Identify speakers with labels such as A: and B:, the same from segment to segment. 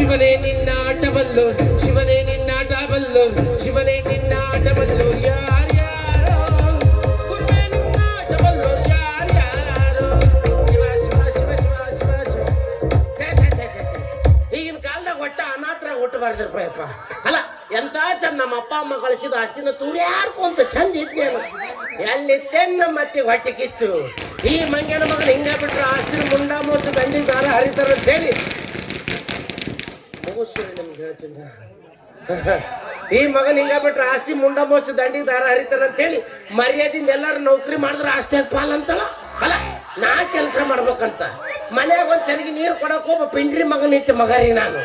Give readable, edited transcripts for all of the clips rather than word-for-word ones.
A: ಶಿವನೇ ನಿನ್ನಾಟವಲ್ಲು ಶಿವನೇ ನಿನ್ನಾಟವಲ್ಲು ಶಿವನೇ ನಿನ್ನಾಟವಲ್ಲು ಯಾರ್ಯಾರೋ ಗುರುವೇ ನಿನ್ನಾಟವಲ್ಲು ಯಾರ್ಯಾರೋ ಶಿವ ಶಿವ ಶಿವ ಶಿವ ಶಿವ ಶಿವ ಈಗಿನ ಕಾಲದಾಗ ಒಟ್ಟ ಅನಾಥರಾಗ ಹುಟ್ಟಬಾರ್ದಿರಪ್ಪ ಅಲ್ಲ ಎಂತ ಚಂದ ನಮ್ಮ ಅಪ್ಪ ಅಮ್ಮ ಕಳಿಸಿದ ಆಸ್ತಿನ ತೂರ್ಯಾರ್ಕೊಂತ ಚಂದ ಇದ್ನೇನು ಎಲ್ಲಿತ್ತೇನ ಮತ್ತೆ ಹೊಟ್ಟೆ ಕಿಚ್ಚು ಈ ಮಂಗ್ಯನ ಮಗನ ಹಿಂಗ ಬಿಟ್ರೆ ಆಸ್ತಿನ ಮುಂಡ ಮೋಸ ದಂಡಿ ದಾರ ಹರಿತಾರ ಅಂತ ಹೇಳಿ ನಿಮ್ಗೆ ಹೇಳ್ತೀನಿ ಈ ಮಗನ ಹಿಂಗ ಬಿಟ್ರೆ ಆಸ್ತಿ ಮುಂಡ ಮೋಸ ದಂಡಿ ದಾರ ಹರಿತಾರ ಅಂತ ಹೇಳಿ ಮರ್ಯಾದಿಂದ ಎಲ್ಲಾರು ನೌಕರಿ ಮಾಡಿದ್ರೆ ಆಸ್ತಿ ಹಾಕಿ ಪಾಲಂತಳ ಅಲ್ಲ ನಾ ಕೆಲಸ ಮಾಡ್ಬೇಕಂತ ಮನ್ಯಾಗ ಒಂದ್ ಸರಿಗೆ ನೀರು ಕೊಡಕ್ ಒಬ್ಬ ಪಿಂಡ್ರಿ ಮಗನ ಇಟ್ಟು ಮಗರಿ ನಾನು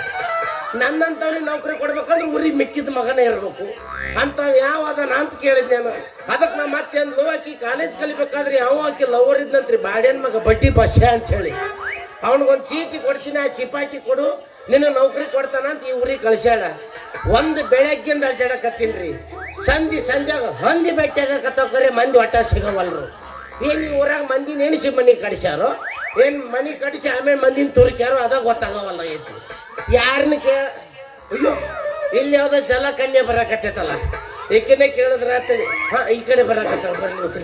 A: ನನ್ನಂತವ್ರಿಗೆ ನೌಕರಿ ಕೊಡ್ಬೇಕಂದ್ರೆ ಊರಿಗೆ ಮಿಕ್ಕಿದ ಮಗನೇ ಇರ್ಬೇಕು ಅಂಥವ್ ಯಾವ ಅದನ್ನ ಅಂತ ಕೇಳಿದ್ ನಾನು ಅದಕ್ಕೆ ನಾ ಮತ್ತೆ ಅಂದ್ಲು ಆಕಿ ಕಾಲೇಜ್ ಕಲಿಬೇಕಾದ್ರೆ ಯಾವ ಆಕಿ ಲವರ್ ಇದ್ನಂತ್ರಿ ಬಾಡ್ಯನ್ ಮಗ ಬಡ್ಡಿ ಬಸ್ಸೆ ಅಂತ ಹೇಳಿ ಅವನಿಗೊಂದು ಚೀಟಿ ಕೊಡ್ತೀನಿ ಆ ಚಿಪಾಟಿ ಕೊಡು ನಿನ್ನ ನೌಕರಿ ಕೊಡ್ತಾನಂತ ಈ ಊರಿಗೆ ಕಳ್ಸ್ಯಾಳ ಒಂದು ಬೆಳಗ್ಗಿಂದ ಅಡ್ಡಾಡಕತ್ತೀನ್ರಿ ಸಂಜೆಗ ಹಂದಿ ಬೆಟ್ಟಾಗಕತ್ತವ್ರೆ ಮಂದಿ ಒಟ್ಟ ಸಿಗವಲ್ರು ಏನ್ ಈ ಊರಾಗ ಮಂದಿ ನೆನೆಸಿ ಮನೆ ಕಡಿಸ್ಯಾರೋ ಏನ್ ಮನೆ ಕಡಿಸಿ ಆಮೇಲೆ ಮಂದಿನ ತುರುಕ್ಯಾರೋ ಅದಾಗ ಗೊತ್ತಾಗವಲ್ಲ ಐತಿ ಯಾರನ್ನ ಅಯ್ಯೋ ಇಲ್ಲಿ ಯಾವ್ದೋ ಜಲಕನ್ಯೆ ಬರಾಕತ್ತೈತಲ್ಲ ಈಕನೇ ಕೇಳಿದ್ರ ಹಾ ಈ ಕಡೆ ಬರಾಕತ್ತ ಬರ್ಲಿ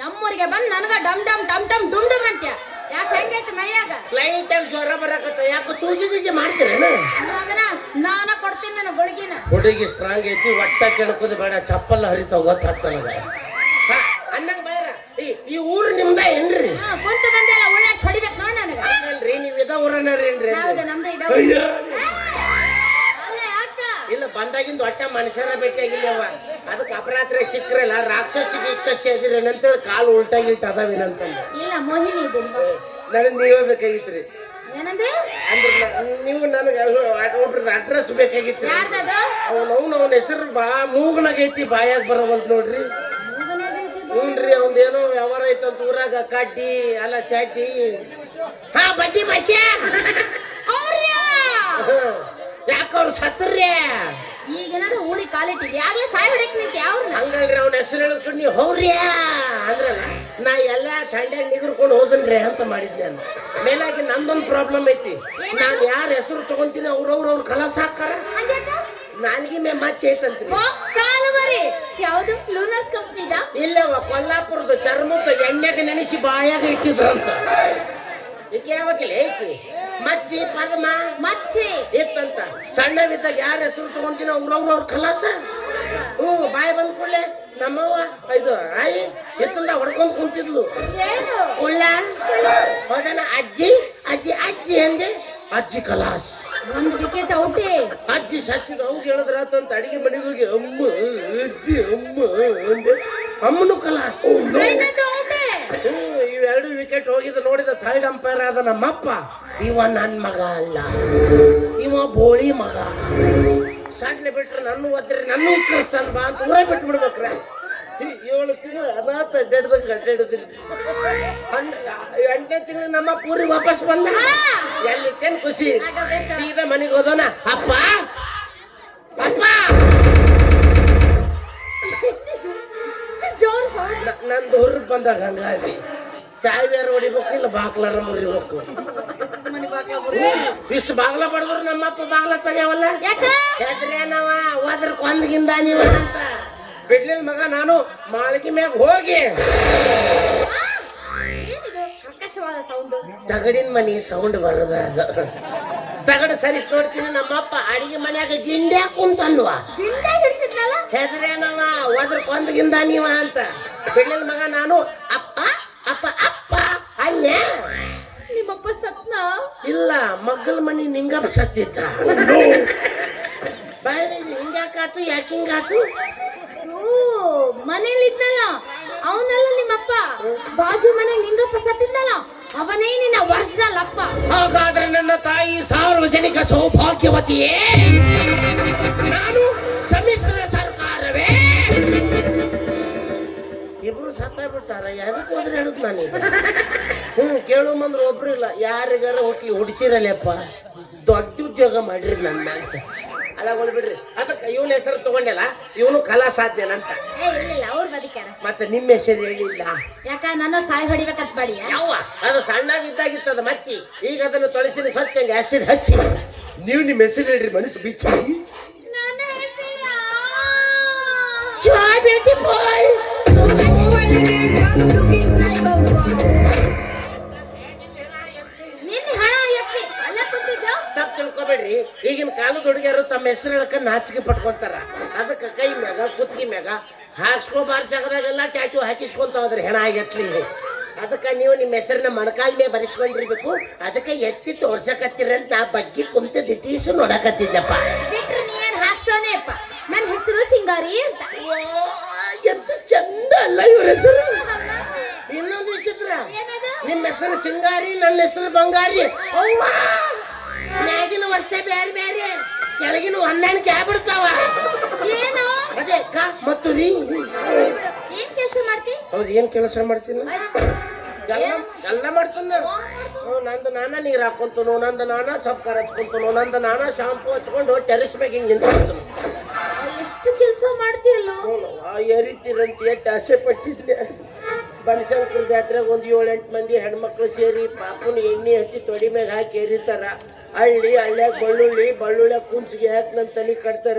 B: ನಮ್ಮೂರಿಗೆ ಬಂದ್ ನನಗ ಡಮ್ ಡಮ್ ಡಮ್ ಡಮ್ ಡುಮ್ ಡುಮ್ ಅಂತ ಯಾಕೆ ಹೆಂಗೈತಿ ಮೈಯಾಗ
A: ಲೈಟ್ ಆಗಿ ಜ್ವರ ಬರಾಕತ್ತ ಯಾಕೆ ಚೂಜಿ ಗೀಜಿ ಮಾಡ್ತೀರೇನು
B: ನಾನ ಕೊಡ್ತೀನಿ ನನ್ನ ಗುಳಿಗಿನ
A: ಹುಡುಗಿ ಸ್ಟ್ರಾಂಗ್ ಐತಿ ಒಟ್ಟ ಕೆಣಕೋದು ಬೇಡ ಚಪ್ಪಲ್ ಹರಿತಾವ ಗೊತ್ತಾಗ್ತಾನ ಅನ್ನಂಗ ಬೇರ ಈ ಊರು ನಿಮ್ದ ಏನ್ರಿ
B: ಕುಂತು ಬಂದೆಲ್ಲ ಒಳ್ಳೆ ಹೊಡಿಬೇಕು ನೋಡ್ ನನಗ
A: ಅಲ್ರಿ ನೀವ್ ಇದ ಊರನ್ನೇನ್ರಿ
B: ಹೌದು ನಮ್ದು ಇದ
A: ಇಲ್ಲ ಬಂದಾಗಿಂದ ಒಟ್ಟ ಮನುಷ್ಯರ ಭೇಟಿಯಾಗಿಲ್ಲವ ಅದಕ್ಕೆ ಅಪರಾತ್ರಿ ಸಿಕ್ಕ್ರಲ್ಲ ರಾಕ್ಷಸಿ ಗೀಕ್ಷಸಿ ಅದಿರೇನಂತೇಳಿ ಕಾಲು ಉಲ್ಟಾಗಿಲ್ಟ ಅದಾವೇನಂತಂದ
B: ಇಲ್ಲ ಮೋಹಿನಿ ಇದ್ದೀನಿ
A: ನನಗೆ ನೀವೇ ಬೇಕಾಗಿತ್ರಿ
B: ಏನಂದ್ರೆ
A: ಅಂದ್ರೆ ನೀವು ನನಗೆ ಒಬ್ರದ್ದು ಅಡ್ರೆಸ್ ಬೇಕಾಗಿತ್ತು ಅವನ ಹೆಸರು ಮೂಗನಾಗೈತಿ ಬಾಯಾಗ ಬರವಲ್ದು ನೋಡ್ರಿ ಹ್ಞೂನ್ರಿ ಅವಂದೇನೋ ವ್ಯವಹಾರ ಐತಂತ ಊರಾಗ ಕಡ್ಡಿ ಅಲ್ಲ ಚಾಟಿ ಹಾ ಬಡ್ಡಿ ಭಾಷೆ ಯಾಕವ್ರು ಸತ್ತರ್ರಿ
B: ಈಗೇನಾದ್ರು ಊರಿಗೆ ಕಾಲಿಟ್ಟಿದ್ದೆ ಆಗ್ಲೇ ಸಾಯ್ ಹೊಡಕ್ ನಿಂತ ಯಾವ
A: ಹಂಗಲ್ರಿ ಅವ್ನ ಹೆಸರು ಹೇಳ್ಕೊಂಡು ನೀವು ಹೌರ್ಯಾ ಅಂದ್ರಲ್ಲ ನಾ ಎಲ್ಲ ಥಂಡ್ಯಾಗ ನಿಗರ್ಕೊಂಡು ಹೋದನ್ರಿ ಅಂತ ಮಾಡಿದ್ದೆ ನಾನು ಮೇಲಾಗಿ ನಂದೊಂದು ಪ್ರಾಬ್ಲಮ್ ಐತಿ ನಾನು ಯಾರ ಹೆಸರು ತಗೊಂತೀನಿ ಅವ್ರ ಕಲಸ ಹಾಕಾರ ನಾಲ್ಗಿ ಮೇ ಮಚ್ಚ ಐತಂತ್ರಿ
B: ಯಾವ್ದು ಲೂನಸ್ ಕಂಪ್ನಿದ
A: ಇಲ್ಲವ ಕೊಲ್ಲಾಪುರದ ಚರ್ಮದ ಎಣ್ಣೆಗೆ ನೆನೆಸಿ ಬಾಯಾಗ ಇಟ್ಟಿದ್ರಂತ ಈಗ ಯಾವಾಗಲೇ ಐತಿ ಮಚ್ಚಿ ಪದ್ಮ
B: ಮಚ್ಚಿ
A: ಇತ್ತಂತ ಸಣ್ಣವಿದ್ದಾಗ ಯಾರ ಹೆಸರು ತಗೊಂತೀನಿ ಅವ್ರ ಕಲಾಸ ಬಾಯಿ ಬಂದ್ ಕೂಡಲೇ ನಮ್ಮವ್ವ ಇದು ಆಯಿ ಎತ್ತಂದ ಹೊಡ್ಕೊಂಡ್ ಕುಂತಿದ್ಲು ಕುಳ್ಳ ಹೋದನ ಅಜ್ಜಿ ಅಜ್ಜಿ ಅಜ್ಜಿ ಅಂದೆ ಅಜ್ಜಿ ಕಲಾಸ್
B: ಒಂದು ವಿಕೆಟ್ ಔಟೇ
A: ಅಜ್ಜಿ ಸತ್ತಿದ ಅವ್ಗೆ ಹೇಳಿದ್ರಾತಂತ ಅಡಿಗೆ ಮನೆಗೆ ಹೋಗಿ ಅಮ್ಮ ಅಜ್ಜಿ ಅಮ್ಮ ಅಂದೆ ಅಮ್ಮನು ಕಲಾಸ್ ಇವೆರಡು ವಿಕೆಟ್ ಹೋಗಿದ್ದು ನೋಡಿದ ಥರ್ಡ್ ಅಂಪೈರ್ ಆದ ನಮ್ಮಪ್ಪ ಇವ ನನ್ನ ಮಗ ಅಲ್ಲ ಇವ ಬೋಳಿ ಮಗ ಸಾಟ್ಲೆ ಬಿಟ್ರೆ ನನ್ನ ಒದ್ರಿ ನನ್ನ ಉತ್ತರಿಸ್ತಾನ ಬಾ ಅಂತ ಊರೇ ಬಿಟ್ಟು ಬಿಡ್ಬೇಕ್ರೆ 7 ತಿಂಗಳು ಅನಾಥ ಅಡ್ಡಾಡ್ದಂಗೆ ಅಡ್ಡಾಡಿದ್ರಿ 8ನೇ ತಿಂಗಳು ನಮ್ಮ ಪೂರಿ ವಾಪಸ್ ಬಂದ ಎಲ್ಲಿತ್ತೇನು ಖುಷಿ ಸೀದಾ ಮನೆಗೆ ಹೋದೋಣ ಅಪ್ಪ ಅಪ್ಪ ನಂದು ಹುರ್ರು ಬಂದಾಗ ಹಂಗಾಗಿ ಚಾವಿಯಾರ ಹೊಡಿಬೇಕು ಇಲ್ಲ ಬಾಗ್ಲಾರ ಮುರಿಬೇಕು ಇಷ್ಟು ಬಾಗ್ಲ ಬಡದ್ರು ನಮ್ಮಪ್ಪ ಬಾಗ್ಲ ತೆಗ್ಯಾವಲ್ಲ ಯಾಕ್ರೆ ನಾವ ಹೋದ್ರ ಕೊಂದ್ಗಿಂದ ನೀವ ಅಂತ ಬಿಡ್ಲಿಲ್ಲ ಮಗ ನಾನು ಮಾಳಿಗೆ ಮ್ಯಾಗ ಹೋಗಿ ತಗಡಿನ ಮನಿ ಸೌಂಡ್ ಬರೋದ ತಗಡು ಸರಿಸ್ ನೋಡ್ತೀನಿ ನಮ್ಮಪ್ಪ ಅಡಿಗೆ ಮನ್ಯಾಗ ಗಿಂಡ್ಯಾ ಕುಂತನ್ವ ಹೆದ್ರೇನವ ಹೋದ್ರ ಕೊಂದ್ಗಿಂದ ನೀವ ಅಂತ ಬಿಡ್ಲಿಲ್ಲ ಮಗ ನಾನು ಅಪ್ಪ ಅಪ್ಪ ಅಪ್ಪ ಅಲ್ಲೇ
B: ನಿಮ್ಮಪ್ಪ ಸತ್ನ
A: ಇಲ್ಲ ಮಗ್ಗಲ ಮನಿ ನಿಂಗಪ್ಪ ಸತ್ತಿದ್ದ ಬಾಯಿ ಹಿಂಗ್ಯಾಕಾತು ಯಾಕಿಂಗಾತು
B: ಓ ಮನೇಲಿ ಇದ್ನಲ್ಲ ಅವನಲ್ಲ ನಿಮ್ಮಪ್ಪ. ಬಾಜು ಮನೆ ಲಿಂಗಪ್ಪ ಸತ್ತಿದ್ನಲ್ಲ ಅವನೇ ನಿನ್ನ ಒರಿಜಿನಲ್ ಅಪ್ಪ.
A: ಹಾಗಾದ್ರೆ ನನ್ನ ತಾಯಿ ಸಾರ್ವಜನಿಕ ಸೌಭಾಗ್ಯವತಿಯೇ, ನಾನು ಸಮ್ಮಿಶ್ರ ಸರ್ಕಾರವೇ. ಇಬ್ರು ಸತ್ತಾಗ್ಬಿಟ್ಟಾರ. ಯಾವ್ದಕ್ಕೆ ಹೋದ್ರೆ ಹೇಳುದು ನಾನೀಗ? ಕೇಳು ಮಂದ್ರೆ ಒಬ್ರು ಇಲ್ಲ. ಯಾರಿಗಾರ ಹೋಗ್ಲಿ ಹುಡ್ಸಿರಲ್ಲಪ್ಪ, ದೊಡ್ಡ ಉದ್ಯೋಗ ಮಾಡಿರಿ ನನ್ನ ಅಂತ. ಅಲ್ಲ ಬಿಡ್ರಿ, ಅದಕ್ಕೆ ಇವನ ಹೆಸರು ತಗೊಂಡಲ್ಲ, ಇವನು ಕಲಾ ಸಾಧ್ಯನಂತ.
B: ಇಲ್ಲ ಅವ್ರು ಬದುಕ್ಯಾರ.
A: ಮತ್ತೆ ನಿಮ್ಮ ಹೆಸರು ಹೇಳಿಲ್ಲ
B: ಯಾಕ ನನ್ನ ಸಾಯಿ ಹೊಡಿಬೇಕಂತ ಬಾಡಿ.
A: ಯಾವ ಅದು ಸಣ್ಣವಿದ್ದಾಗಿತ್ತದ ಮಚ್ಚಿ, ಈಗ ಅದನ್ನು ತೊಳಸಿನ ಸ್ವಚ್ಛ ಆಸಿಡ್ ಹಚ್ಚಿ. ನೀವು ನಿಮ್ಮ ಹೆಸರು ಹೇಳ್ರಿ, ಮನಸ್ಸು ಬಿಚ್ಚಿ.
B: ನನ್ನ ಹೆಸರು
A: ಚಾಯ್ ಬೇಟಿ ಬಾಯ್.
B: ನಿನ್ನ ಹಣ ಎತ್ತಿ ಅಲ್ಲ ಕೂತಿದ್ಯೋ.
A: ತಪ್ಪು ತಿಳ್ಕೊಬೇಡ್ರಿ, ಈಗಿನ ಕಾಲದ ಹುಡುಗಿಯರು ತಮ್ಮ ಹೆಸರು ಹೇಳಕ ನಾಚಿಕೆ ಪಟ್ಕೊಂತಾರ. ಅದಕ್ಕೆ ಕೈ ಮ್ಯಾಗ ಕುತ್ತಿಗೆ ಮ್ಯಾಗ ಹಾಕ್ಸ್ಕೋಬಾರ ಜಾಗದಾಗೆಲ್ಲ ಟ್ಯಾಟೂ ಹಾಕಿಸ್ಕೊಂತಾವ್ರಿ ಹೆಣ ಎತ್ಲಿ. ಅದಕ್ಕೆ ನೀವು ನಿಮ್ಮ ಹೆಸರನ್ನ ಮೊಣಕಾಲ್ ಮೇಲೆ ಬರೆಸ್ಕೊಂಡಿರ್ಬೇಕು. ಅದಕ್ಕೆ ಎತ್ತಿ ತೋರ್ಸಕತ್ತೀರಂತ ನಾ ಬಗ್ಗೆ ಕುಂತ ದಿಟೀಸು ನೋಡಕತ್ತಿದ್ದಪ್ಪ.
B: ಬಿಟ್ರೆ ನೀ ಏನ್ ಹಾಕ್ಸೋನೇಪ್ಪ. ನನ್ನ ಹೆಸರು ಸಿಂಗಾರಿ ಅಂತ.
A: ಎಂತ ಚಂದ ಅಲ್ಲ ಇವ್ರ ಹೆಸರು. ಇನ್ನೊಂದು ವಿಚಿತ್ರ,
B: ಏನದು?
A: ನಿಮ್ಮ ಹೆಸರು ಸಿಂಗಾರಿ, ನನ್ನ ಹೆಸರು ಬಂಗಾರಿ. ಅವ್ವಾ, ಮ್ಯಾಗಿನ ಅಷ್ಟೇ ಬೇರೆ ಬೇರೆ, ಕೆಳಗಿನ ಹೊಂದಾಣಿಕೆ ಆಗ್ಬಿಡ್ತಾವ.
B: ಏನು
A: ಅದೇ ಕ ಮತ್ತು ರೀ.
B: ಏನ್ ಕೆಲಸ ಮಾಡ್ತಿ?
A: ಹೌದು, ಏನ್ ಕೆಲಸ ಮಾಡ್ತೀನಿ? ಎಲ್ಲ ಮಾಡ್ತಾನ. ನಂದು ನಾನ ನೀರ್ ಹಾಕೊಂತನು, ನಂದು ನಾನ ಸಬ್ಕಾರ ಹಚ್ಕೊಂತನು, ನಂದು ನಾನ ಶಾಂಪು ಹಚ್ಕೊಂಡು ಟೆರೆಸ್ ಮ್ಯಾಗ ಹಿಂಗೆ ನಿಂತ್ಕೊಂತನು.
B: ಎಷ್ಟು ಕೆಲಸ ಮಾಡ್ತೀಯಲ್ಲ.
A: ಏರಿತೀರಂತ ಎಷ್ಟು ಆಸೆ ಪಟ್ಟಿದ್ದೆ. ಬನಶಂಕರ ಜಾತ್ರೆಗೆ ಒಂದು 7-8 ಮಂದಿ ಹೆಣ್ಮಕ್ಳು ಸೇರಿ ಪಾಪನ ಎಣ್ಣೆ ಹಚ್ಚಿ ತೊಡಿ ಮ್ಯಾಗ ಹಾಕಿ ಏರಿತಾರ. ಹಳ್ಳ್ಯಾಗ ಬಳ್ಳುಳ್ಳಿ ಕುಂಚಿಗೆ ಹಾಕಿ ನನ್ನ ತಲೆ ಕಟ್ತಾರ.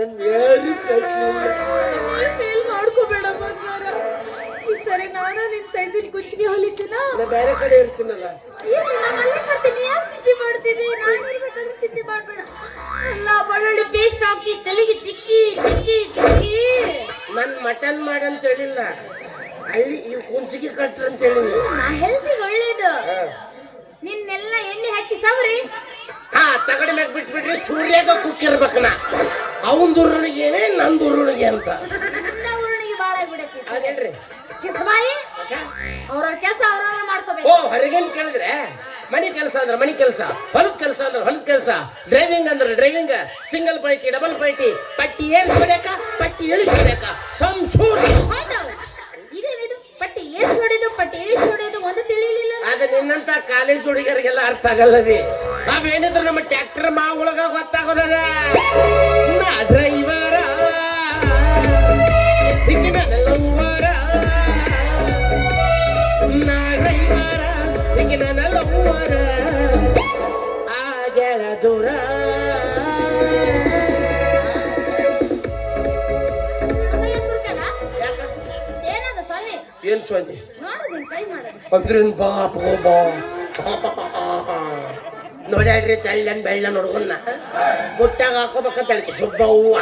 B: ಫೇಲ್ ಮಾಡ್ಕೋಬೇಡ ಬಂಗಾರ. ಈ ಸರಿ ನಾನು ನಿನ್ ಸೈಜಿನ ಕುಚ್ಚಿಗೆ ಹೊಲಿತೀನ.
A: ನಾ ಬೇರೆ ಕಡೆ ಇರ್ತೀನಲ್ಲ.
B: ಚಿಂತೆ ಮಾಡ್ತೀನಿ. ನಾನು ಇರ್ಬೇಕಾದ್ರೆ ಚಿಂತೆ ಮಾಡ್ಬೇಡ. ಎಲ್ಲ ಬಳ್ಳುಳ್ಳಿ ಪೇಸ್ಟ್ ಹಾಕಿ ತಲೆಗೆ ತಿಕ್ಕಿ ತಿಕ್ಕಿ ತಿಕ್ಕಿ.
A: ನನ್ ಮಟನ್ ಮಾಡಂತ ಹೇಳಿಲ್ಲ, ಹಳ್ಳಿ ಇವ್ ಕುಂಚಿಗೆ ಕಟ್ರ ಅಂತ ಹೇಳಿಲ್ಲ.
B: ನಾ ಹೆಲ್ತಿಗೆ ಒಳ್ಳೇದು. ನಿನ್ನೆಲ್ಲ ಎಣ್ಣೆ ಹಚ್ಚಿ ಸವರಿ
A: ತಗಡ ಮ್ಯಾಗ ಬಿಟ್ಬಿಟ್ರಿ. ಸೂರ್ಯಾಗ ಕುಕ್ಕಿರ್ಬೇಕನ, ಅವನ್ ದುರ್ರುಣಿಗೆ ಏನೇ ನನ್ ದುರ್ರುಣಿಗೆ ಅಂತ.
B: ನನ್ನ ಊರಿಗೆ ಬಾಳ ಬಿಡಕ್ಕೆ
A: ಅದೇನ್ರಿ
B: ಕಿಸಬಾಯಿ. ಅವ್ರ ಕೆಲಸ ಅವ್ರವ್ರ ಮಾಡ್ಕೋಬೇಕು.
A: ಓ, ಹೊರಗೇನ್ ಕೇಳಿದ್ರೆ ಮನಿ ಕೆಲಸ ಅಂದ್ರೆ ಮನಿ ಕೆಲಸ, ಹೊಲದ ಕೆಲಸ ಅಂದ್ರೆ ಹೊಲದ ಕೆಲಸ, ಡ್ರೈವಿಂಗ್ ಅಂದ್ರೆ driving, single piety double piety, ಪಟ್ಟಿ ಏರಿಸ್ಬಿಡ್ಯಾಕ ಪಟ್ಟಿ ಇಳಿಸ್ಬಿಡ್ಯಾಕ ಸಂಸೂರ್.
B: ಇದೇನಿದು ಪಟ್ಟಿ ಏರ್ಸ್ ಹೊಡೆದು ಪಟ್ಟಿ ಇಳಿಸಿ ಹೊಡೆದು ಒಂದು ತಿಳಿಲಿಲ್ಲ.
A: ಆಗ ನಿನ್ನಂತ ಕಾಲೇಜ್ ಹುಡುಗರಿಗೆಲ್ಲ ಅರ್ಥ ಆಗಲ್ಲವಿ. ನಾವೇನಿದ್ರು ನಮ್ಮ ಟ್ರ್ಯಾಕ್ಟರ್ ಮಾವೊಳಗ ಗೊತ್ತಾಗೋದದ. ನಾ ಡ್ರೈವರ ಲವ್ವರ, ನಾ ಡ್ರೈವರ ಹಿಂಗೆ ನನ್ನ ಲವ್ವರ ಆಗೆಳ ದೂರ.
B: ಏನದು ಸೊನ್ನೆ?
A: ಏನ್ ಸ್ವಾಮಿ
B: ನೋಡುದು ಕೈ ಮಾಡೋದು.
A: ಅಂದ್ರೇನ್ ಬಾಪ್ ಬಾ ನೋಡ್ಯಾಡ್ರಿ, ತೆಳ್ಳನ್ ಬೆಳ್ಳನ್ ಹುಡುಗನ್ನ ಮುಟ್ಟಾಗ ಹಾಕೋಬೇಕಂತ ಹೇಳಿ ಶುಭ ಹೂವ.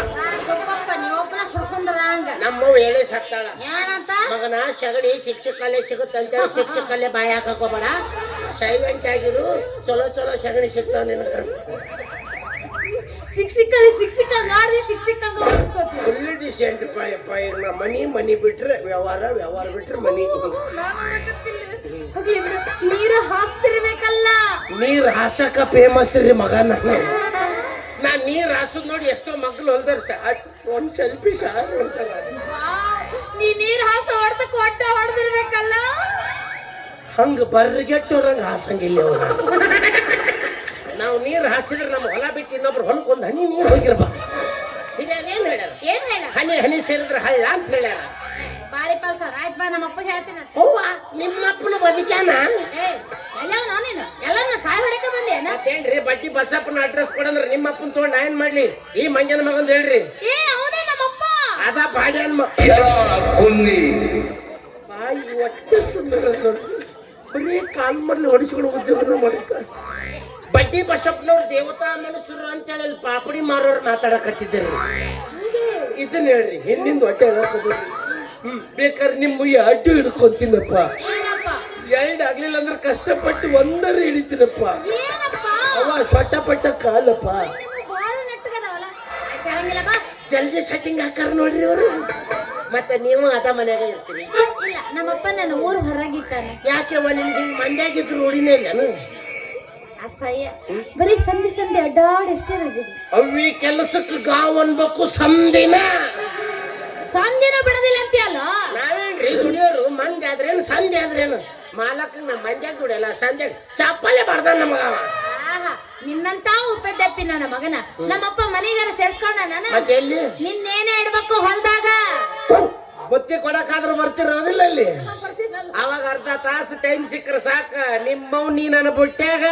B: ಸೊಪ್ಪಪ್ಪ ನೀವೊಬ್ಬನ ಸುಸುಂದರ ಹಂಗ.
A: ನಮ್ಮವ್ ಹೇಳಿ ಸತ್ತಾಳ.
B: ಏನಂತ?
A: ಮಗನ ಸಗಣಿ ಶಿಕ್ಷಕಲ್ಲೇ ಸಿಗುತ್ತಂತೇಳಿ ಶಿಕ್ಷಕಲ್ಲೇ ಬಾಯಿ ಹಾಕೋಬೇಡ, ಸೈಲೆಂಟ್ ಆಗಿರು, ಚಲೋ ಚಲೋ ಸಗಣಿ ಸಿಗ್ತಾವ ನಿನಗೆ.
B: ಸಿಕ್ಸಿಕ್ಕ ಮಾಡಿ ಸಿಕ್ಸಿಕ್ಕಂಗ ಓಡಿಸ್ಕೋತೀವಿ.
A: Full decent Payappa. ಈಗ ನಾ ಮನಿ ಬಿಟ್ರೆ ವ್ಯವಹಾರ ಬಿಟ್ರೆ ಮನಿ.
B: ನೀರು ಹಾಸ್ತಿರ್ಬೇಕಲ್ಲ.
A: ನೀರ್ ಹಾಸಕ ಫೇಮಸ್ ರೀ ಮಗ. ನಾ ನೀರ್ ಹಾಸದ್ ನೋಡಿ ಎಷ್ಟೋ ಮಗ್ಳು ಹೊಲ್ದಾರ. ಒಂದ್ ಸೆಲ್ಫಿ ಸಾರ್ ಅಂತಾರ.
B: ನೀ ನೀರ್ ಹಾಸ ಹೊಡ್ತಕ್ ಹೊಡೆದಿರ್ಬೇಕಲ್ಲ.
A: ಹಂಗ ಬರ್ಗೆಟ್ಟೋರಂಗ ಹಾಸಂಗಿಲ್ಲ ಅವ್ರು. ನಾವು ನೀರು ಹಾಸಿದ್ರೆ ನಮ್ಮ ಹೊಲ ಬಿಟ್ಟು ಇನ್ನೊಬ್ರು ಹೊಲಕ್ಕೊಂದು ಹನಿ ನೀರು ಹೋಗಿರ್ಬಾರ್ದು. ಇದೇನೇನು ಹೇಳ್ಯಾರ?
B: ಏನ್ ಹೇಳ?
A: ಹನಿ ಸೇರಿದ್ರೆ ಹಳ್ಳ ಅಂತ ಹೇಳ್ಯಾರ.
B: ಬಾರಿ ಪಲ್ಸರ್ ಆಯ್ತು ಬಾ, ನಮ್ಮ ಅಪ್ಪ ಹೇಳ್ತೀನಿ.
A: ಅವ್ವ, ನಿಮ್ಮಪ್ಪನ ಬದುಕ್ಯಾನ?
B: ಎಲ್ಲವೂ ನಾನೇನು ಎಲ್ಲವನ್ನ ಸಾಯಿ ಹೊಡಕ ಬಂದೇನ?
A: ಮತ್ತೇನ್ರಿ ಬಡ್ಡಿ ಬಸಪ್ಪನ ಅಡ್ರೆಸ್ ಕೊಡಂದ್ರೆ ನಿಮ್ಮಪ್ಪನ ತಗೊಂಡು ನಾ ಏನ್ ಮಾಡ್ಲಿ? ಈ ಮಂಜನ ಮಗಂದು ಹೇಳ್ರಿ.
B: ಹೌದೇ ನಮ್ಮಪ್ಪ.
A: ಅದ ಬಾಡ್ಯಾನ್ ಬಾಯಿ ಒಟ್ಟು ಸುಂದರ ಬರೀ ಕಾಲ್ ಮರ್ಲಿ ಹೊಡಿಸ್ಕೊಂಡು ಉದ್ಯೋಗ ಮಾಡ್ತಾರೆ. ಬಡ್ಡಿ ಬಸಪ್ಪನವ್ರು ದೇವತಾ ಮನುಷ್ಯರು ಅಂತೇಳಿ ಅಲ್ಲಿ ಪಾಪಡಿ ಮಾರೋರು ಮಾತಾಡಕತ್ತಿದ್ದಾರೆ. ಇದನ್ನ ಹೇಳ್ರಿ, ಹಿಂದಿಂದ ಹೊಟ್ಟೆ ಬೇಕಾದ್ರೆ ನಿಮ್ಮ ಅಡ್ಡು ಹಿಡ್ಕೊಂತೀನಪ್ಪ. ಎರಡು ಆಗ್ಲಿಲ್ಲ ಅಂದ್ರೆ ಕಷ್ಟಪಟ್ಟು ಒಂದರ ಹಿಡಿತೀನಪ್ಪ. ಅವ ಸೊಟ್ಟ ಪಟ್ಟ ಕಾಲಪ್ಪ. ಜಲ್ದಿ ಸೆಟ್ಟಿಂಗ್ ಹಾಕಾರ ನೋಡ್ರಿ ಅವರು. ಮತ್ತೆ ನೀವು ಅದ ಮನ್ಯಾಗ ಇರ್ತೀರಿ?
B: ಇಲ್ಲ ನಮ್ಮಪ್ಪ ನನ್ನ ಊರು ಹೊರಗಿಟ್ಟಾನೆ.
A: ಯಾಕೆ ನಿಮ್ಗೆ ಹಿಂಗ್ ಮಂಡ್ಯಾಗಿದ್ರು ರೂಢಿನೇ ಇಲ್ಲನು?
B: ಅಸಹ್ಯ, ಬರೀ ಸಂಧಿ ಸಂಧಿ ಅಡ್ಡಾಡಷ್ಟೇ ನಡೀರಿ.
A: ಅವಿ ಕೆಲಸಕ್ಕೆ ಗಾವ್ ಅನ್ಬೇಕು ಸಂದಿನ.
B: ಸಂಧಿನ ಬಿಡದಿಲ್ಲ ಅಂತೀಯಲ್ಲ.
A: ನಾವೇನ್ರಿ ದುಡಿಯೋರು ಮಂದಿ ಆದ್ರೇನು ಸಂಧಿ ಆದ್ರೇನು? ಮಾಲಕ್ ನಮ್ಮ ಮಂದ್ಯಾಗ ದುಡಿಯಲ್ಲ, ಸಂಧ್ಯಾಗ ಚಪ್ಪಲೆ ಬರ್ದ ನಮಗ.
B: ಆಹಾ, ನಿನ್ನಂತ ಉಪ್ಪೆದ್ದಪ್ಪಿ ನನ್ನ ಮಗನ ನಮ್ಮಪ್ಪ ಮನೆಗಾರ ಸೇರ್ಸ್ಕೊಂಡ ನಾನು.
A: ಮತ್ತೆ ಎಲ್ಲಿ
B: ನಿನ್ನೇನೇ ಇಡ್ಬೇಕು ಹೊಲ್ದಾಗ?
A: ಬುತ್ತಿ ಕೊಡಕಾದ್ರೂ ಬರ್ತಿರೋದಿಲ್ಲ ಅಲ್ಲಿ. ಅವಾಗ ಅರ್ಧ ತಾಸು ಟೈಮ್ ಸಿಕ್ಕರೆ ಸಾಕ, ನಿಮ್ಮವ್ ನೀ ನನ್ನ ಬುಟ್ಟ್ಯಾಗ.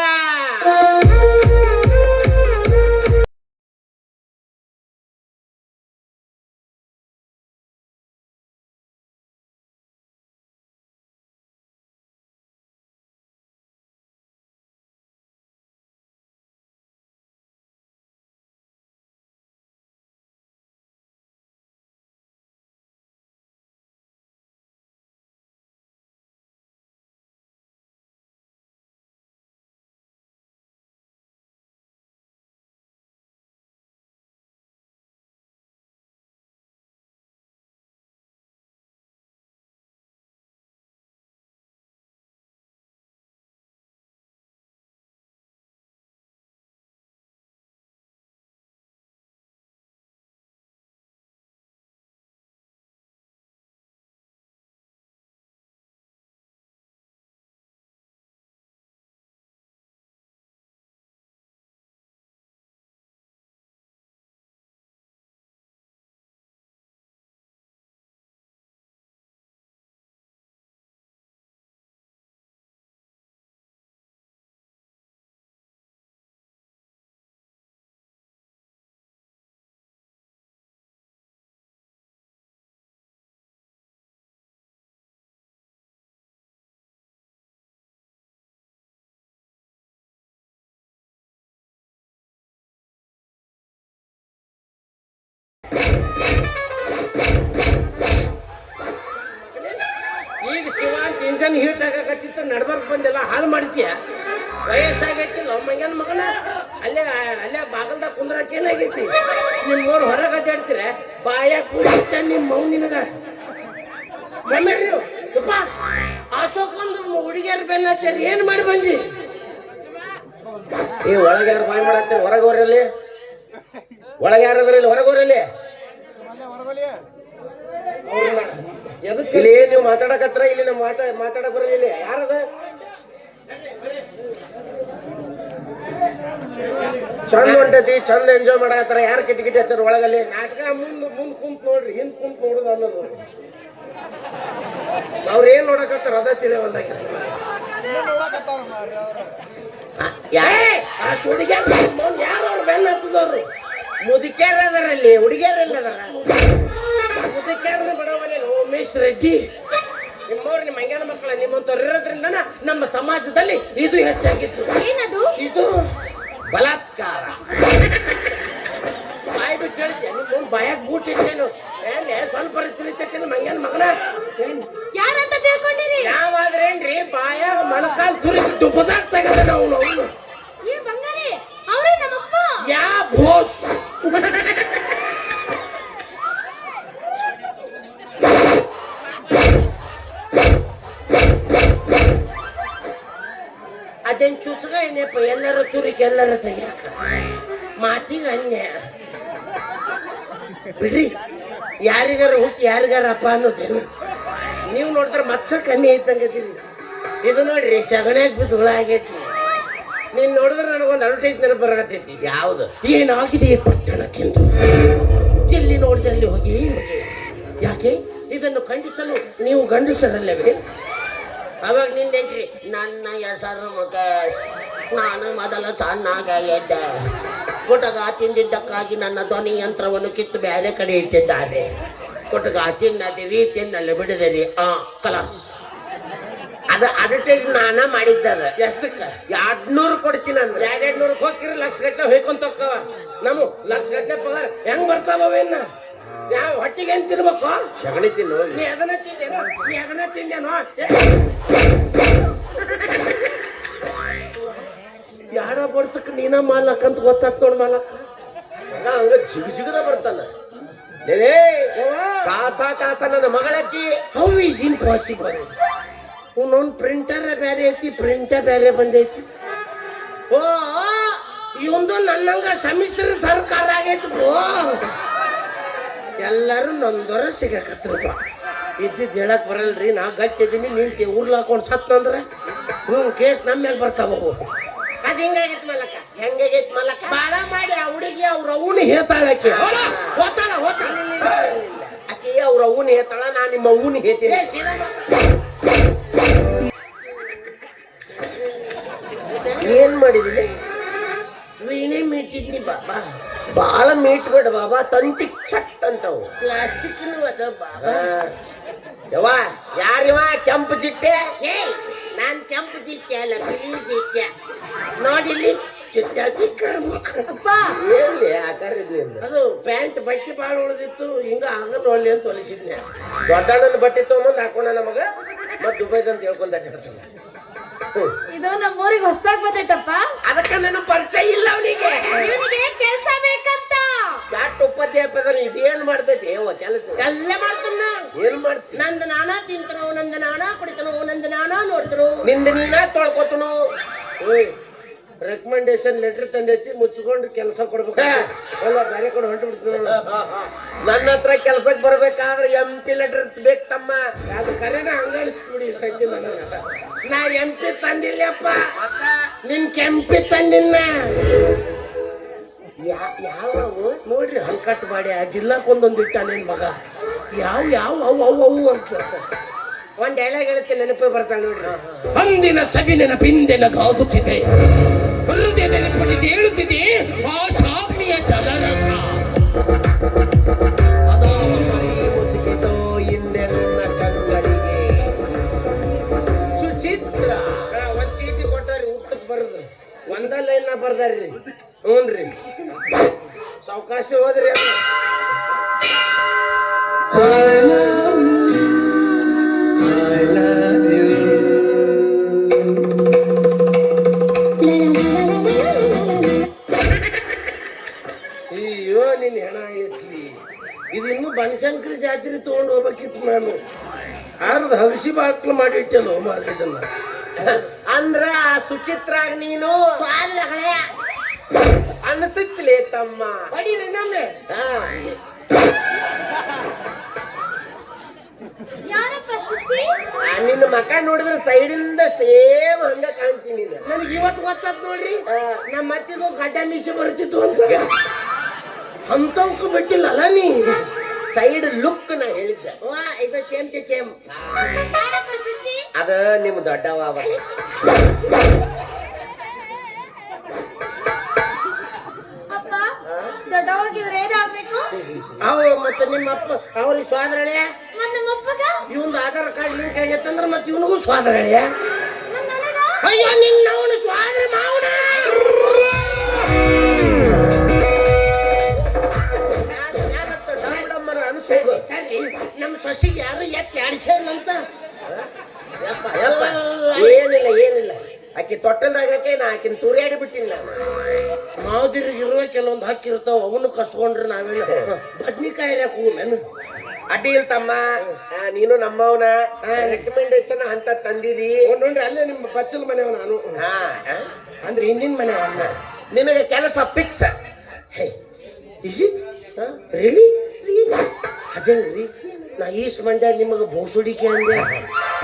A: ಈಗ ಶಿವ ಅಂತ ಇಂಜನ್ ಹೀಟ್ ಆಗಕತ್ತಿತ್ತು, ನಡ್ಬರ್ಕ್ ಬಂದೆಲ್ಲ ಹಾಳು ಮಾಡ್ತೀಯ. ವಯಸ್ಸಾಗೈತಿಲ್ಲ ಮಂಗನ ಮಗನ. ಅಲ್ಲೇ ಅಲ್ಲೇ ಬಾಗಲ್ದಾಗ ಕುಂದ್ರಕ್ಕೆ ಏನಾಗೈತಿ? ನಿಮ್ಮವ್ರು ಹೊರಗೆ ಅಡ್ಡಾಡ್ತೀರ, ಬಾಯಾಗ ಕೂಡಿಸ್ತ ನಿಮ್ಮ ಮೌ ನಿನಗ. ನೀವು ಅಶೋಕೊಂದು ಹುಡುಗಿಯರ್ ಬೆನ್ನತ್ತೀರಿ, ಏನ್ ಮಾಡಿ ಬಂದಿ? ಈ ಒಳಗೆ ಯಾರು ಬಾಯ್ ಮಾಡತ್ತೆ? ಹೊರಗೋರಲ್ಲಿ ಒಳಗೆ ಯಾರಾದ್ರಲ್ಲಿ? ಹೊರಗೋರಲ್ಲಿ ಇಲ್ಲಿ ನೀವು ಮಾತಾಡಕತ್ರ, ಇಲ್ಲಿ ನಾವು ಮಾತಾಡಕ್ ಬರಲಿಲ್ಲ. ಯಾರದ ಚಂದ ಹೊಂಟೈತಿ, ಚಂದ ಎಂಜಾಯ್ ಮಾಡಕತ್ತಾರ. ಯಾರು ಕಿಟಿ ಕಿಟಿ ಹಚ್ಚಾರ ಒಳಗಲ್ಲಿ? ನಾಟಕ ಮುಂದ್ ಕುಂತ್ ನೋಡ್ರಿ, ಹಿಂದ್ ಕುಂತ್ ನೋಡುದು ಅನ್ನೋದು. ಅವ್ರೇನ್ ನೋಡಕತ್ತಾರ ಅದ ತಿಳಿಯವಲ್ದಾಗ. ಆ ಹುಡುಗಿಯರ್ ಯಾರು ಅವ್ರು ಬೆನ್ನ ಹತ್ತದವ್ರು? ಮುದುಕ್ಯಾರ ಅದರಲ್ಲಿ, ಹುಡುಗಿಯರೆಲ್ಲ ಅದಾರ. ಮುದುಕ್ಯಾರನ್ನ ಬಿಡವಲ್ಲ ಉಮೇಶ್ ರೆಡ್ಡಿ. ನಿಮ್ಮವ್ರು ನಿಮ್ಮ ಮಂಗ್ಯಾನ ಮಕ್ಕಳ ನಿಮ್ಮಂತವ್ರು ಇರೋದ್ರಿಂದ ನಮ್ಮ ಸಮಾಜದಲ್ಲಿ ಇದು ಹೆಚ್ಚಾಗಿತ್ತು.
B: ಏನದು?
A: ಇದು ಬಲಾತ್ಕಾರ. ಬಾಯ್ ಬಿಟ್ಟು ಹೇಳ್ತೀಯ, ನಿಮ್ಮ ಬಾಯಾಗ ಬೂಟ್ ಇಟ್ಟೇನು? ಸ್ವಲ್ಪ ತಿಳಿತೇನು ಮಂಗ್ಯಾನ ಮಗನ?
B: ಯಾರಂತ ತಿಳ್ಕೊಂಡಿರಿ?
A: ನಾವಾದ್ರೇನ್ರಿ ಬಾಯಾಗ ಮೊಣಕಾಲ್ ತುರಿಸಿ ದುಬ್ಬದಾಗ ತೆಗದ ನಾವು.
B: ಈ ಬಂಗಾರಿ ಅವರೇ ನಮ್ಮಪ್ಪ.
A: ಯಾ ಬೋಸ್ ಅದೇನ್ ಚುಚ್ಚಗ ಏನಪ್ಪ? ಎಲ್ಲರ ತುರಿಕೆ ಎಲ್ಲರ ತೆಗಿಯಾಕ ಮಾತಿಗೆ ಅನ್ಯಾಯ ಬಿಡ್ರಿ. ಯಾರಿಗಾರ ಹುಟ್ಟಿ ಯಾರಿಗಾರ ಅಪ್ಪ ಅನ್ನೋದೇನು? ನೀವು ನೋಡಿದ್ರೆ ಮತ್ಸ ಕನ್ನಿ ಇದ್ದಂಗದೀರಿ. ಇದು ನೋಡ್ರಿ ಸಗಣ್ಯಾಗ ಬಿದ್ದು ಹುಳ ಆಗೈತಿ. ನೀನ್ ನೋಡಿದ್ರೆ ನನಗೊಂದು ಅಡ್ವರ್ಟೈಸ್ ನೆನಪು ಬರಕತ್ತೈತಿ. ಯಾವುದು? ಏನಾಗಿದೆ ಪಟ್ಟಣಕ್ಕೆಂದು. ಎಲ್ಲಿ ನೋಡಿದ್ರೆ ಅಲ್ಲಿ ಹೋಗಿ ಯಾಕೆ ಇದನ್ನು ಖಂಡಿಸಲು ನೀವು ಗಂಡಸರಲ್ಲವೇ? ಅವಾಗ ನಿನ್ನೇನ್ರಿ, ನನ್ನ ಹೆಸರು ಮುಖೇಶ್, ನಾನು ಮೊದಲು ಚೆನ್ನಾಗ ಎದ್ದೆ. ಗುಟಗ ತಿಂದಿದ್ದಕ್ಕಾಗಿ ನನ್ನ ಧ್ವನಿ ಯಂತ್ರವನ್ನು ಕಿತ್ತು ಬೇರೆ ಕಡೆ ಇಟ್ಟಿದ್ದಾರೆ. ಗುಟಗ ತಿನ್ನದಿರಿ, ತಿನ್ನಲು ಬಿಡದಿರಿ. ಕಲಾಸ್. ಅದು ಅಡ್ವರ್ಟೈಸ್ ನಾನ ಮಾಡಿದ್ದಾರ. ಎಷ್ಟಕ್ಕ? 200 ಕೊಡ್ತೀನಿ ಅಂದ್ರೆ 200 ಹೋಗಿರಿ, ಲಕ್ಷ ಗಟ್ಟಲೆ ಹೋಯ್ಕೊಂತ ಹೋಕ್ಕವ. ನಮ್ಮ ಲಕ್ಷ ಗಟ್ಟಲೆ ಪಗಾರ ಹೆಂಗ್ ಬರ್ತಾವೇನ? ಯಾವ ಹೊಟ್ಟಿಗೆ ಏನ್ ತಿನ್ಬೇಕು? ಸಗಣಿ ತಿನ್ನು. ನೀ ಅದನ್ನ ತಿಂದೇನೋ? ನೀ ಅದನ್ನ ತಿಂದೇನೋ? ಯಾರ ಬಡ್ಸಕ್ ನೀನ ಮಾಲಕ್ ಅಂತ ಗೊತ್ತಾತ್ ನೋಡ್ ಮಾಲಕ್. ಹಂಗ ಜಿಗದ ಬರ್ತಾನ. ಕಾಸ
C: ಕಾಸ ನನ್ನ ಮಗಳಕ್ಕಿ.
A: How is impossible? ಇನ್ನೊಂದು ಪ್ರಿಂಟರ್ ಬೇರೆ ಐತಿ, ಪ್ರಿಂಟೇ ಬೇರೆ ಬಂದೈತಿ. ಓ ಇವಂದು ನನ್ನಂಗ ಸಮ್ಮಿಶ್ರ ಸರ್ಕಾರ ಆಗೈತಿ. ಓ ಎಲ್ಲರೂ ನೊಂದರ ಸಿಗಕತ್ರಪ್ಪ. ಇದ್ದಿದ್ದು ಹೇಳಕ್ ಬರಲ್ರಿ, ನಾ ಗಟ್ಟಿದ್ದೀನಿ, ನಿಂತಿ ಉರ್ಲಾಕೊಂಡು ಸತ್ನಂದ್ರೆ ಕೇಸ್ ನಮ್ಮ ಮೇಲೆ ಬರ್ತಾವ. ಅದ್ ಹಿಂಗಾಗೈತ್ ಮಲಕ.
C: ಹೆಂಗಾಗೈತ್ ಮಲಕ?
A: ಬಾಳ ಮಾಡಿ ಆ ಹುಡುಗಿ ಅವ್ರ ಅವನು ಹೇತಾಳಕ್ಕೆ ಹೋತಾಳ
C: ಆಕೆ ಅವ್ರ ಅವ್ನ ಹೇಳ್ತಾಳ, ನಾ ನಿಮ್ಮ ಅವ್ನ ಹೇಳ್ತೀನಿ. ಏನ್ ಮಾಡಿದಿಲ್ಲ?
A: ವೀಣೆ ಮೀಟಿದ್ನಿ ಬಾಬಾ.
C: ಬಾಳ ಮೀಟ್ಬೇಡ ಬಾಬಾ, ತಂತಿ ಚಟ್ ಅಂತವು.
A: ಪ್ಲಾಸ್ಟಿಕ್ ಅದ ಬಾಬಾ.
C: ಯವ್ವ ಯಾರಿವ ಕೆಂಪು ಚಿಟ್ಟೆ?
A: ಏ ನಾನ್ ಕೆಂಪು ಜಿತ್ಯ ಅಲ್ಲ, ಬಿಳಿ ಜಿತ್ಯ. ನೋಡಿಲ್ಲಿ ಚಿತ್ತ ಚಿಕ್ಕ
B: ಅಪ್ಪ
C: ಎಲ್ಲಿ ಆಕಾರ ಇದ್ನಿಂದ?
A: ಅದು ಪ್ಯಾಂಟ್ ಬಟ್ಟೆ ಬಾಳ ಉಳಿದಿತ್ತು, ಹಿಂಗ ಆಗಲ್ಲ ಒಳ್ಳೆ ಅಂತ ಹೊಲಿಸಿದ್ನೆ.
C: ದೊಡ್ಡಣ್ಣನ ಬಟ್ಟೆ ತಗೊಂಬಂದ್ ಹಾಕೋಣ ನಮಗ, ಮತ್ ದುಬೈದಂತ ಹೇಳ್ಕೊಂಡ
B: ಇದು ನಮ್ಮೂರಿಗೆ ಹೊಸದಾಗಿ ಬಂದೈತಪ್ಪ.
A: ಅದಕ್ಕ ನನ್ನ ಪರಿಚಯ ಇಲ್ಲ ಅವನಿಗೆ.
B: ಇವನಿಗೆ ಕೆಲಸ ಬೇಕಂತ.
C: ಚಾಟ್ ಉಪಾಧ್ಯಾಯ ಪದ ಇದೇನ್ ಮಾಡ್ತೈತಿ ಕೆಲಸ?
A: ಎಲ್ಲ ಮಾಡ್ತಾನ.
C: ಏನ್ ಮಾಡ್ತಿ?
A: ನಂದು ನಾನಾ ತಿಂತನು, ನಂದು ನಾನಾ ಕುಡಿತನು, ನಂದು ನಾನಾ ನೋಡ್ತನು.
C: ನಿಂದ ನೀನ ತೊಳ್ಕೊತನು.
A: ರೆಕಮೆಂಡೇಶನ್ ಲೆಟರ್ ತಂದೈತಿ, ಮುಚ್ಕೊಂಡು ಕೆಲಸ ಕೊಡ್ಬೇಕು. ಎಲ್ಲ ಬೇರೆ ಕಡೆ ಹೊಂಟು ಬಿಡ್ತೀನಿ.
C: ನನ್ನ ಹತ್ರ ಕೆಲ್ಸಕ್ ಬರ್ಬೇಕಾದ್ರೆ MP ಲೆಟರ್ ಬೇಕು ತಮ್ಮ.
A: ಅದು ಕರೆನ ಹಂಗಾಡಿಸ್ಬಿಡಿ ಸೈತಿ ನನಗ. ನಾ MP ತಂದಿಲ್ಲಪ್ಪ, ನಿನ್ ಕೆಂಪಿ ತಂದಿನ್ನ. ಯಾವ ನೋಡ್ರಿ ಹಲ್ಕಟ್ ಮಾಡಿ ಆ ಜಿಲ್ಲಾಕ್ಕೊಂದೊಂದು ಇಟ್ಟ ನಿನ್ ಮಗ. ಯಾವ ಯಾವ ಅವು ಅವು ಅವು ಅಂತ ಒಂದ್ ಡೈಲಾಗ್ ಹೇಳ್ತೀನಿ, ನೆನಪೇ ಬರ್ತಾಳೆ ನೋಡ್ರಿ. ಅಂದಿನ ಸವಿ ನೆನಪಿಂದೆ ನಗಾಗುತ್ತಿದೆ, ಹೃದಯದಲ್ಲಿ ಪುಟಿದೆ ಹೇಳುತ್ತಿದೆ ಆ ಸಾಗ್ನಿಯ ಜಲರಸ.
C: ಮುಸುಕಿತೋ ಹಿಂದೆಲ್ಲ ಕಣ್ಗಳಿಗೆ.
A: ಸುಚಿತ್ರ ಒಂದ್ ಚೀಟಿ ಕೊಟ್ಟಾರಿ, ಊಟಕ್ಕೆ ಬರೋದು ಒಂದ ಲೈನ್ ಬರ್ದಾರ್ರಿ. ಹ್ಞೂನ್ರಿ, ಸಾವಕಾಶ ಹೋದ್ರಿ. ಅಯ್ಯೋ ನಿನ್ ಹೆಣ ಐತ್ಲಿ, ಇದು ಇನ್ನು ಬನಶಂಕರಿ ಜಾತ್ರೆ ತಗೊಂಡು ಹೋಗ್ಬೇಕಿತ್ತು. ನಾನು ಆರ್ದ ಹಗಸಿ ಬಾಕ್ಲು ಮಾಡಿಟ್ಟೆಲ್ಲ ಮಾರ ಇದನ್ನ.
C: ಅಂದ್ರ ಆ ಸುಚಿತ್ರಾಗ ನೀನು
A: ಸ್ವಾದ್ರಗಳೇ
C: ಅನ್ಸುತ್ತಲೇ ತಮ್ಮ.
A: ಬಡೀರಿ ನಮ್ಮೆ.
B: ಯಾರಪ್ಪ ಸುಚಿ?
C: ನಿನ್ನ ಮಕ ನೋಡಿದ್ರೆ ಸೈಡಿಂದ ಸೇಮ್ ಹಂಗ ಕಾಣ್ತೀನಿ.
A: ನನಗೆ ಇವತ್ತು ಗೊತ್ತಾತ್ ನೋಡ್ರಿ, ನಮ್ಮ ಮತ್ತಿಗೂ ಗಡ್ಡ ಮೀಸೆ ಬರ್ತಿತ್ತು ಅಂತ. ಅಂತವಕ್ಕೂ ಬಿಟ್ಟಿಲ್ಲಲ್ಲ ನೀ.
C: ಸೈಡ್ ಲುಕ್ ನಾ ಹೇಳಿದ್ದೆ.
A: ವಾ ಇದು ಚೆಂಟಿ ಚೆಮ್.
B: ಯಾರಪ್ಪ ಸುಚಿ?
C: ಅದ ನಿಮ್ ದೊಡ್ಡವ.
B: ಅಪ್ಪ ದೊಡ್ಡವಾಗಿದ್ರೆ ಏನಾಗ್ಬೇಕು?
A: ಅವು ಮತ್ತೆ ನಿಮ್ಮ ಅಪ್ಪ ಅವ್ರಿಗೆ ಸ್ವಾದ್ರಳೆ.
B: ಮತ್ ನಮ್ಮ ಅಪ್ಪಗ?
A: ಇವಂದು ಆಧಾರ್ ಕಾರ್ಡ್ ಲಿಂಕ್ ಆಗೈತಂದ್ರ ಮತ್ತೆ ಇವನಿಗೂ ಸ್ವಾದ್ರಳೆ.
B: ಮತ್ ನನಗ?
A: ಅಯ್ಯೋ ನಿನ್ನ ಅವನು ಸ್ವಾದ್ರ ಮಾವನ. ಸರಿ ನಮ್ಮ ಸೊಸಿಗೆ ಯಾರು ಆಡಿಸ್ಯಾರಂತ.
C: ಏನಿಲ್ಲ ಏನಿಲ್ಲ, ಆಕಿ ತೊಟ್ಟಲ್ದಾಗಕ್ಕೆ ನಾ ಆಕಿನ ತೂರಿಯಾಡಿ ಬಿಟ್ಟಿನಿ ನಾನು.
A: ಮಾವದಿರಿಗೆ ಇರುವ ಕೆಲವೊಂದು ಹಕ್ಕಿ ಇರ್ತಾವ, ಅವನು ಕಸ್ಕೊಂಡ್ರೆ ನಾವೆಲ್ಲ ಬದ್ನಿಕಾಯಿ ಹೂಮೇನು
C: ಅಡ್ಡಿ ಇಲ್ಲ ತಮ್ಮ. ನೀನು ನಮ್ಮವನ ರೆಕಮೆಂಡೇಶನ್ ಅಂತ ತಂದಿದಿ
A: ನೋಡ್ರಿ. ಅಲ್ಲೇ ನಿಮ್ಮ ಬಚ್ಚಲ್ ಮನೆವ ನಾನು. ಅಂದ್ರೆ ಹಿಂದಿನ ಮನೆಯವನ್ನ.
C: ನಿನಗೆ ಕೆಲಸ ಫಿಕ್ಸ್.
A: Is it really? ಅದೇನ್ರಿ, ನಾ ಈಸ್ ಮಂಡ್ಯ ನಿಮಗೆ ಬೋಸುಡಿಕೆ ಅಂದೆ.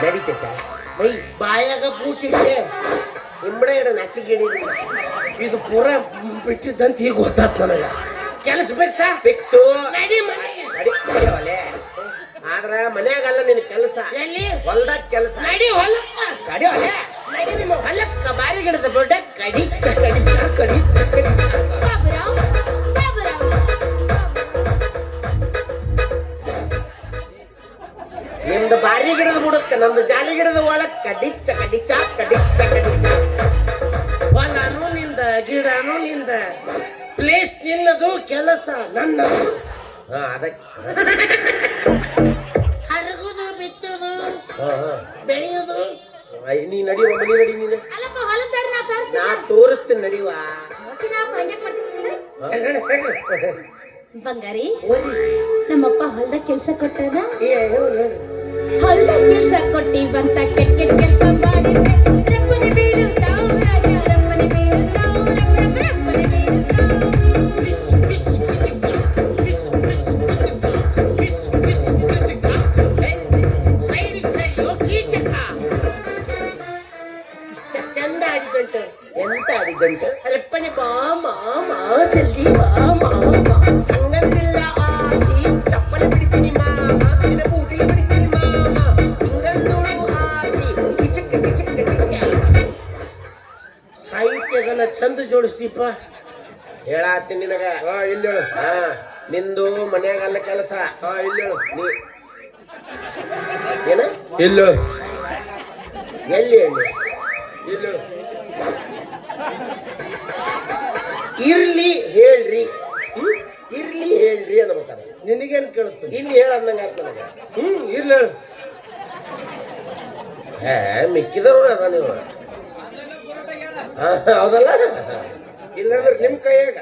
C: ನಡೀತೈತೆ.
A: ಬೈ ಬಾಯಾಗ ಬೂಟಿದ್ದೆ,
C: ಇಂಬಡ ಇಡ ನಚಿಗಿಡಿ.
A: ಇದು ಪೂರ ಬಿಟ್ಟಿದ್ದಂತ ಈಗ ಗೊತ್ತಾತ್ ನನಗ. ಕೆಲಸ ಬೇಕು
C: ಫಿಕ್ಸು.
A: ನಡಿ ಮನೆಗೆ.
C: ನಡಿವಲೆ ಆದ್ರ ಮನ್ಯಾಗಲ್ಲ ನಿನ್ ಕೆಲಸ.
A: ಎಲ್ಲಿ?
C: ಹೊಲ್ದಾಗ ಕೆಲಸ.
A: ನಡಿ ಹೊಲಕ್ಕ.
C: ನಡಿವಲೆ
A: ನಡಿ ನಿಮ್ಮ ಹೊಲಕ್ಕ. ಬಾರಿ ಗಿಡದ ಬೊಡ್ಡ ಕಡಿಚ ಕಡಿಚ ಕಡಿಚ ಕಡಿಚ.
B: ಬಾಬುರಾವ್, ಬಾಬುರಾವ್.
C: ನಿಮ್ದು ಬಾರಿ ಗಿಡದ ಬುಡಕ್ಕ, ನಮ್ದು ಜಾಲಿ ಗಿಡದ ಒಳಗ್ ಕಡಿಚ ಕಡಿಚ ಕಡಿಚ ಕಡಿಚ.
A: ಹೊಲನು ನಿಂದ, ಗಿಡನು ನಿಂದ, ಪ್ಲೇಸ್ ನಿನ್ನದು, ಕೆಲಸ ನನ್ನದು.
C: ಅದಕ್ಕೆ
A: ಹರಗುದು, ಬಿತ್ತುದು, ಬೆಳೆಯುದು.
C: ನೀ ನಡಿ, ಒಮ್ಮೆ ನೀ ನಡಿ. ನೀನು
B: ಅಲ್ಲಪ್ಪ ಹೊಲ ತರ್ರಿ, ನಾ ತರ್ಸ್ತೀನಿ.
C: ನಾ ತೋರಿಸ್ತೀನಿ ನಡಿವಾ.
B: ಓಕೆನಾ? ಅಪ್ಪ ಹಂಗೆ ಕೊಡ್ತೀನಿ.
A: ಹೇಳಿ, ಹೇಳಿ.
B: ಬಂಗಾರಿ, ನಮ್ಮಪ್ಪ ಹೊಲ್ದ ಕೆಲ್ಸ ಕೊಟ್ಟನ
C: ಹೇಳು
B: ಹೊಲ್ದ ಕೆಲ್ಸ ಕೊಟ್ಟಿ ಬಂತ ಕೆಟ್ಟ ಕೆಟ್ಟ ಕೆಲ್ಸ ಮಾಡಿದ್ರೆ ರಪ್ಪನೆ ಬೀಳುತ್ತಾವ್ ರಾಜ ರಪ್ಪನೆ ಬೀಳುತ್ತಾವ್ ರಪ್ಪ ರಪ್ಪನೆ ಬೀಳುತ್ತಾವ್
C: ಚಂದ ಆಡಿದಂಟು ಎಂತ ಆಡಿದಂಟು ಅರೆಪ್ಪನೆ ಬಾ ಮಾಮ ಜಲ್ದಿ ಬಾ ಮಾಮ ಹಂಗಂದಿಲ್ಲ ಆದಿ ಚಪ್ಪಲಿ ಬಿಡ್ತೀನಿ ಮಾಮ ನಿನ್ನ ಬೂಟಿ ಬಿಡ್ತೀನಿ ಮಾಮ ಹಿಂಗಂದೋಳು ಆದಿ ಕಿಚಕ್ಕ ಕಿಚಕ್ಕ ಕಿಚಕ್ಕ
A: ಸಾಹಿತ್ಯಗನ ಚಂದ ಜೋಡಿಸ್ತೀಪ
C: ಹೇಳಾತೀನಿ ನಿನಗ
A: ಇಲ್ಲಿ ಹೇಳು
C: ಹಾ ನಿಂದು ಮನ್ಯಾಗ ಅಲ್ಲ ಕೆಲಸ
A: ಇಲ್ಲಿ ಹೇಳು
C: ನೀ ಏನ
A: ಇಲ್ಲಿ ಹೇಳು
C: ಎಲ್ಲಿ ಹೇಳಿ
A: ಇಲ್ಲಿ ಹೇಳು
C: ಇರ್ಲಿ ಹೇಳ್ರಿ ಇರ್ಲಿ ಹೇಳ್ರಿ ಅನ್ಬೇಕಾದ್ರೆ
A: ನಿನಗೇನು ಕೇಳುತ್ತೆ
C: ಇಲ್ಲಿ ಹೇಳ ಅಂದಂಗ ಆಯ್ತು ನನಗೆ
A: ಇರ್ಲಿ ಹೇಳು
C: ಮಿಕ್ಕಿದವ್ರು ಅದ ನೀವು ಹೌದಲ್ಲ
A: ಇಲ್ಲಾಂದ್ರೆ ನಿಮ್ ಕೈಯಾಗ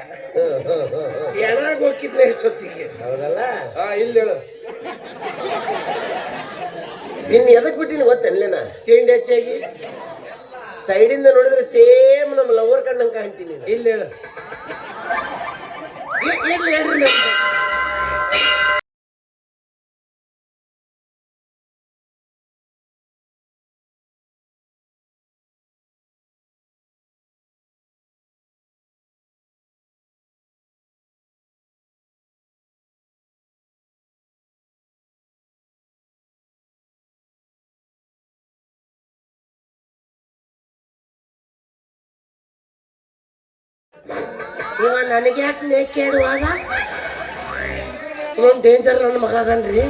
A: ಎಣಾಗ ಹೋಗಿದ್ನೆ ಎಷ್ಟೊತ್ತಿಗೆ
C: ಹೌದಲ್ಲ
A: ಇಲ್ಲಿ ಹೇಳು
C: ನಿನ್ನ ಎದಕ್ ಬಿಟ್ಟಿನಿ ಗೊತ್ತೇನ್ಲೇನ
A: ತಿಂಡಿ ಹೆಚ್ಚಾಗಿ
C: ಸೈಡಿಂದ ನೋಡಿದ್ರೆ ಸೇಮ್ ನಮ್ಮ ಲವರ್ ಕಣ್ಣಂಗ ಕಾಣ್ತೀನಿ
A: ಇಲ್ಲಿ ಹೇಳು ಇರ್ಲಿ ಹೇಳ್ರಿ ನಮ್ಗೆ.
C: ಇವ ನನಗೆ ಯಾಕೆ ಕೇಳುವಾಗ
A: ಇವನ್ ಡೇಂಜರ್ ನನ್ನ ಮಗ ಅದನ್ರಿ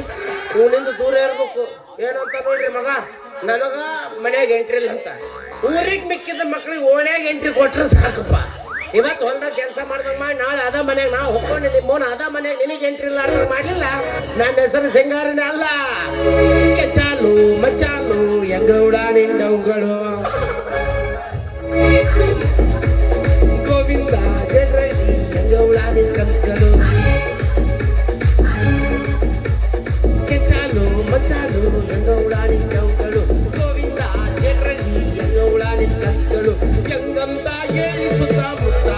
A: ಇವನಿಂದ ದೂರ ಇರ್ಬೇಕು ಏನಂತ ನೋಡ್ರಿ ಮಗ ನನಗ ಮನ್ಯಾಗ ಎಂಟ್ರಿ ಇಲ್ಲ ಅಂತ ಊರಿಗೆ ಮಿಕ್ಕಿದ ಮಕ್ಳಿಗೆ ಓಣ್ಯಾಗ ಎಂಟ್ರಿ ಕೊಟ್ರೆ ಸಾಕಪ್ಪ ಇವತ್ತು ಹೊಲ್ದಾಗ ಕೆಲಸ ಮಾಡ್ದಂಗ ಮಾಡಿ ನಾಳೆ ಅದ ಮನ್ಯಾಗ ನಾವು ಹೊಕ್ಕೊಂಡಿದ್ದೀವಿ ಮೋನ ಅದ ಮನ್ಯಾಗ ನಿನಗೆ ಎಂಟ್ರಿ ಇಲ್ಲ ಅನ್ನೋ ಮಾಡ್ಲಿಲ್ಲ ನನ್ನ ಹೆಸರು ಸಿಂಗಾರನೇ ಅಲ್ಲ ಕೆಚಾಲು ಮಚಾಲು ಹೆಂಗೌಡ ನಿಂಡವುಗಳು ಗೋವಿಂದ ಜಡ್ರಳ್ಳಿ ಹೆಂಗೌಡ ನಿನ್ ಕನ್ಸ್ಗಳು ಕೆಚಾಲು ಮಚಾಲು ಹೆಂಗೌಡ ನಿಂಡವುಗಳು ಗೋವಿಂದ ಜಡ್ರಳ್ಳಿ ಹೆಂಗೌಡ ನಿನ್ ಕನ್ಸ್ಗಳು ಹೆಂಗಂತ ಹೇಳಿ ಸುತ್ತ ಮುತ್ತ